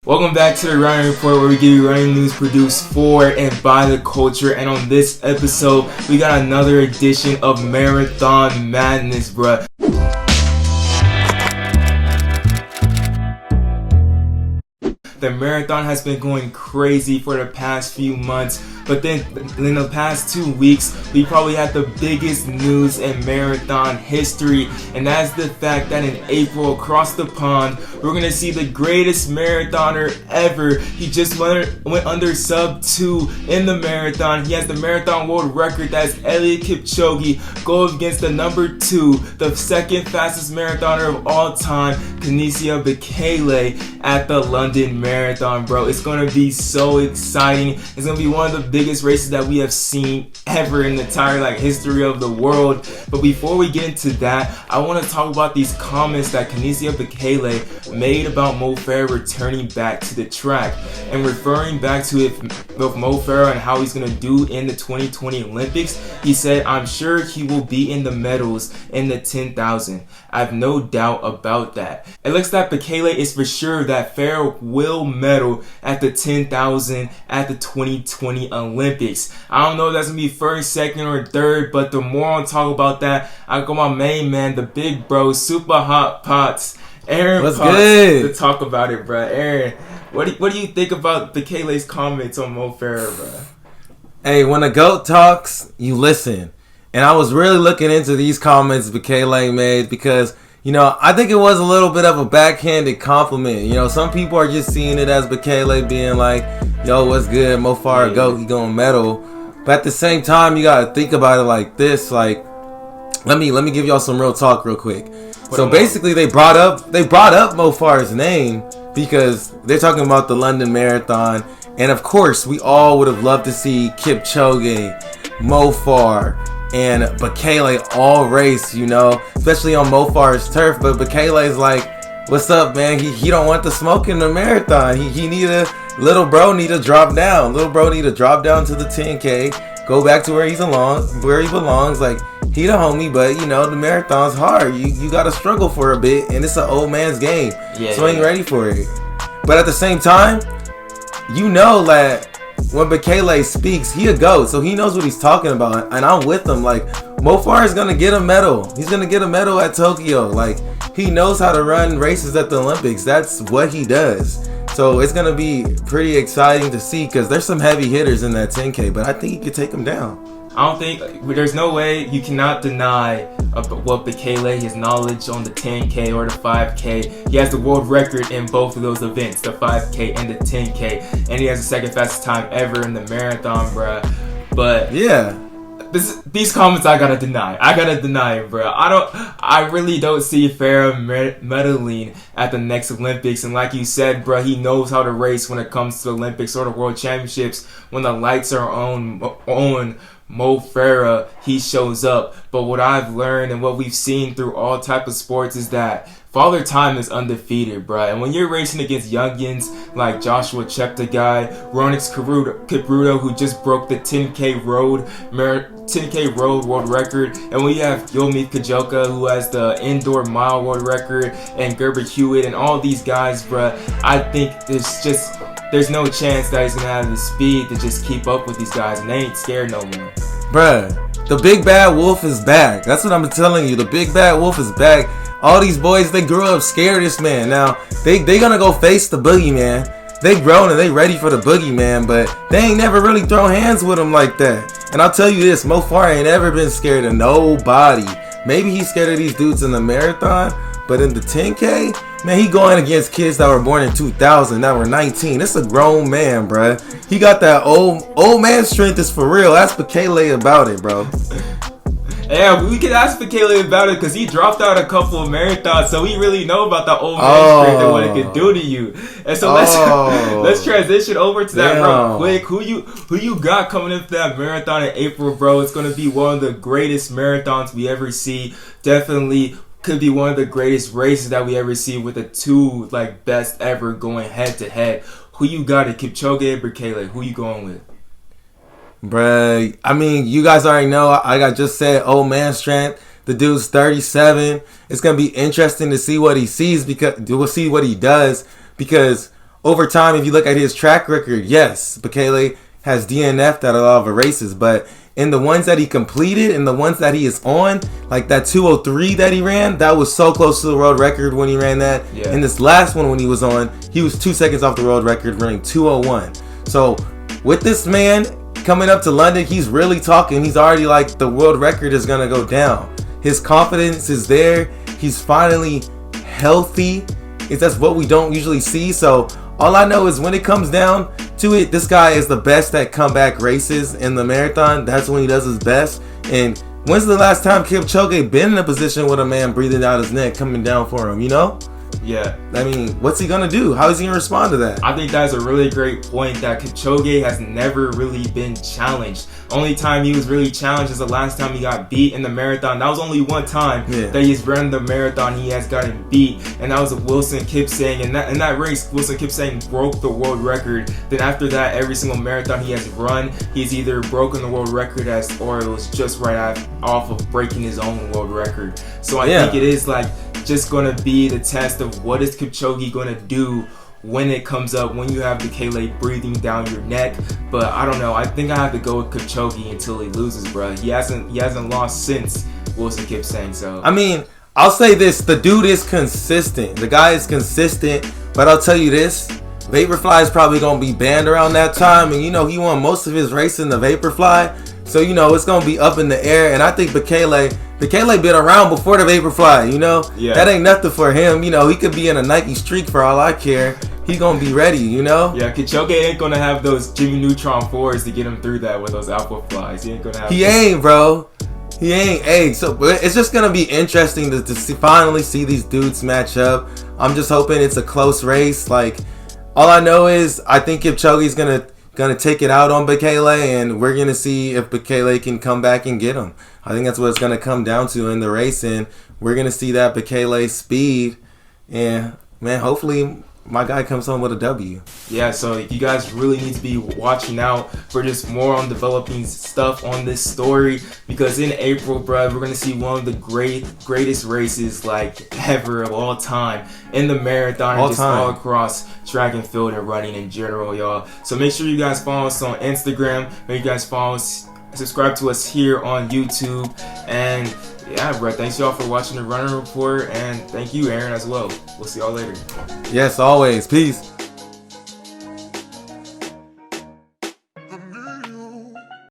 Welcome back to the Running Report, where we give you running news produced for and by the culture. And on this episode, we got another edition of Marathon Madness, bruh. The marathon has been going crazy for the past few months, but then in the past 2 weeks, we probably had the biggest news in marathon history, and that's the fact that in April, across the pond, we're going to see the greatest marathoner ever. He just went under sub 2 in the marathon. He has the marathon world record. That's Eliud Kipchoge, go against the number 2, the second fastest marathoner of all time, Kenenisa Bekele, at the London Marathon, bro. It's going to be so exciting. It's going to be one of the biggest races that we have seen ever in the entire history of the world. But before we get into that, I want to talk about these comments that Kenenisa Bekele made about Mo Farah returning back to the track, and referring back to it with Mo Farah and how he's going to do in the 2020 Olympics. He said, "I'm sure he will be in the medals in the 10,000. I have no doubt about that." It looks like Bekele is for sure that Farah will medal at the 10,000 at the 2020 Olympics. I don't know if that's going to be first, second, or third, but the more I talk about that, I got my main man, the big bro, Super Hot Pots, Aaron What's Potts, good? to talk about it, bro. Aaron, what do you think about Bekele's comments on Mo Farah, bro? Hey, when a GOAT talks, you listen. And I was really looking into these comments Bekele made because, I think it was a little bit of a backhanded compliment. Some people are just seeing it as Bekele being like, yo, what's good, Mo Farah, GOAT, he gonna medal. But at the same time, you gotta think about it like this. Let me give y'all some real talk real quick. So basically, they brought up Mo Farah's name because they're talking about the London Marathon, and of course, we all would have loved to see Kipchoge, Mo Farah, and Bekele all race, especially on Mo Farah's turf. But Bekele's like, what's up, man? He don't want the smoke in the marathon. He little bro need to drop down. Little bro need to drop down to the 10K, go back to where he belongs. Like, he the homie, but the marathon's hard. You gotta struggle for a bit, and it's an old man's game. So ain't ready for it. But at the same time, that when Bekele speaks, he a GOAT, so he knows what he's talking about, and I'm with him. Like, Mo Farah is gonna get a medal. He's gonna get a medal at Tokyo. Like, he knows how to run races at the Olympics. That's what he does. So it's gonna be pretty exciting to see because there's some heavy hitters in that 10K, but I think he could take them down. I don't think there's no way you cannot deny what Bekele, his knowledge on the 10K or the 5K. He has the world record in both of those events, the 5K and the 10K, and he has the second fastest time ever in the marathon, bruh. But yeah, these comments I gotta deny it, bruh. I really don't see Farah medaling at the next Olympics, and like you said, bruh, he knows how to race when it comes to the Olympics or the World Championships. When the lights are on Mo Farah, he shows up. But what I've learned and what we've seen through all type of sports is that Father Time is undefeated, bruh. And when you're racing against youngins like Joshua Cheptegei, Ronix Kipruto, who just broke the 10K road world record, and we have Eliud Kipchoge, who has the indoor mile world record, and Gerber Hewitt, and all these guys, bruh, I think there's no chance that he's gonna have the speed to just keep up with these guys, and they ain't scared no more. Bruh, the big bad wolf is back. That's what I'm telling you. The big bad wolf is back. All these boys, they grew up scared of this man. Now, they gonna go face the boogeyman. They grown and they ready for the boogeyman, but they ain't never really thrown hands with him like that. And I'll tell you this, Mo Farah ain't ever been scared of nobody. Maybe he's scared of these dudes in the marathon, but in the 10K, man, he going against kids that were born in 2000, that were 19. It's a grown man, bruh. He got that old man strength is for real. Ask Bekele about it, bro. Yeah, we could ask Bekele about it because he dropped out a couple of marathons, so we really know about the old man strength and what it could do to you. And so let's transition over to that real quick. Who you got coming into that marathon in April, bro? It's gonna be one of the greatest marathons we ever see. Definitely could be one of the greatest races that we ever see, with the two best ever going head to head. Who you got at Kipchoge and Bekele? Who you going with? Bruh, I mean, you guys already know, like I just said, old man strength. The dude's 37. It's going to be interesting to see what he sees, because we'll see what he does, because over time, if you look at his track record, yes, Bekele has DNF'd at a lot of races, but in the ones that he completed and the ones that he is on, like that 203 that he ran, that was so close to the world record when he ran that. Yeah. And this last one when he was on, he was 2 seconds off the world record, running 201. So with this man coming up to London, he's really talking. He's already like, the world record is going to go down. His confidence is there. He's finally healthy. That's what we don't usually see. So all I know is when it comes down to it, this guy is the best at comeback races in the marathon. That's when he does his best. And when's the last time Kipchoge been in a position with a man breathing out his neck coming down for him, you know? Yeah. I mean, what's he gonna do? How is he gonna respond to that? I think that's a really great point, that Kipchoge has never really been challenged. Only time he was really challenged is the last time he got beat in the marathon. That was only one time that he's run the marathon he has gotten beat, and that was Wilson Kipsang. And in that race, Wilson Kipsang broke the world record. Then after that, every single marathon he has run, he's either broken the world record or it was just right off of breaking his own world record. So I think it is like just gonna be the test of what is Kipchoge gonna do when it comes up, when you have Bekele breathing down your neck. But I don't know. I think I have to go with Kipchoge until he loses, bro. He hasn't lost since Wilson Kipsang. So I mean, I'll say this: the dude is consistent. The guy is consistent. But I'll tell you this: Vaporfly is probably gonna be banned around that time, and you know he won most of his race in the Vaporfly. So you know it's gonna be up in the air, and I think Bekele been around before the Vaporfly. You know, that ain't nothing for him. You know, he could be in a Nike streak for all I care. He gonna be ready. You know. Yeah, Kipchoge ain't gonna have those Jimmy Neutron 4s to get him through that with those Alpha Flies. He ain't gonna have. He ain't, bro. He ain't. Hey, so but it's just gonna be interesting to finally see these dudes match up. I'm just hoping it's a close race. Like, all I know is I think Kipchoge's gonna take it out on Bekele, and we're gonna see if Bekele can come back and get him. I think that's what it's gonna come down to in the race, and we're gonna see that Bekele speed. And man, hopefully my guy comes home with a W. Yeah, so you guys really need to be watching out for just more on developing stuff on this story, because in April, bro, we're gonna see one of the greatest races like ever of all time in the marathon, and just all across track and field and running in general, y'all. So make sure you guys follow us on Instagram. Make sure you guys follow us, subscribe to us here on YouTube, and yeah, bro, thanks y'all for watching the Running Report, and thank you, Aaron, as well. We'll see y'all later. Yes, always. Peace.